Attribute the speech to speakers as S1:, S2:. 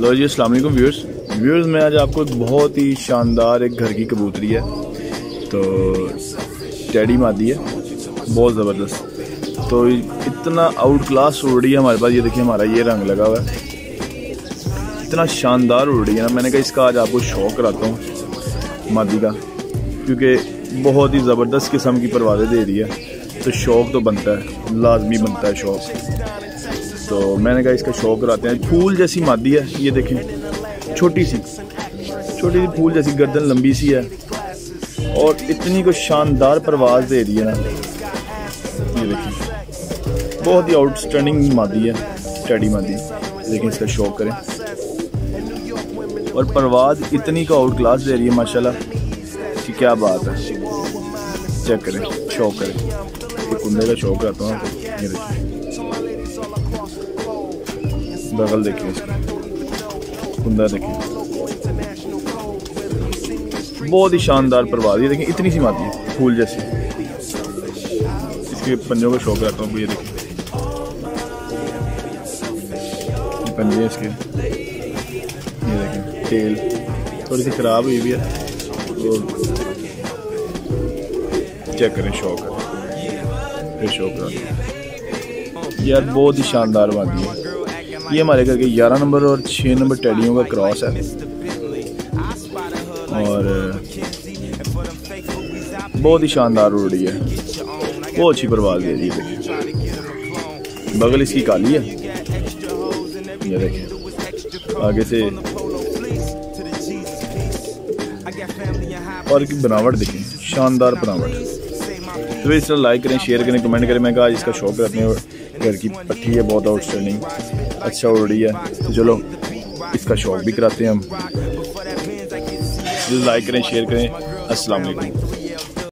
S1: लो जी, अस्सलाम वालेकुम व्यूअर्स। मैं आज आपको एक बहुत ही शानदार एक घर की कबूतरी है, तो टेडी मादी है, बहुत ज़बरदस्त। तो इतना आउट क्लास उड़ रही है हमारे पास। ये देखिए, हमारा ये रंग लगा हुआ है, इतना शानदार उड़ रही है ना। मैंने कहा इसका आज आपको शौक कराता हूँ मादी का, क्योंकि बहुत ही ज़बरदस्त किस्म की परवाज़ें दे रही है, तो शौक तो बनता है, लाजमी बनता है शौक। तो मैंने कहा इसका शौक कराते हैं। फूल जैसी मादी है, ये देखें, छोटी सी फूल जैसी, गर्दन लंबी सी है, और इतनी को शानदार परवाज़ दे रही है ना। ये देखें, बहुत ही आउटस्टैंडिंग मादी है, टेडी मादी। लेकिन इसका शौक करें, और परवाज़ इतनी को आउट क्लास दे रही है माशाल्लाह कि क्या बात है। चेक करें, शौक करें। एक कुंदे का शौक करता हूँ। ये देखिए, बगल देखिए, इसका कुंदा देखिए, बहुत ही शानदार परवाज़। ये देखिए, इतनी सी मादी है, फूल जैसी। इसके पंजों का शौक रहता हूँ। ये देखिए, ये पंजे इसके, ये देखें, टेल थोड़ी सी ख़राब हुई भी है। और चेक करें, शौक करें, फिर शौक करें। यार बहुत ही शानदार मादी है। ये हमारे घर के 11 नंबर और 6 नंबर टेडियों का क्रॉस है, और बहुत ही शानदार उड़ रही है, बहुत अच्छी परवाज़ दे रही है। देखिए, बगल इसकी काली है, ये देखिए, आगे से, और की बनावट देखें, शानदार बनावट। तो इस तरह लाइक करें, शेयर करें, कमेंट करें। मैं कहा इसका शौक रखने, और घर की पट्टी है बहुत आउटस्टैंडिंग, अच्छा उड़ रही है, तो चलो इसका शौक भी कराते हैं हम। लाइक करें, शेयर करें। अस्सलाम वालेकुम।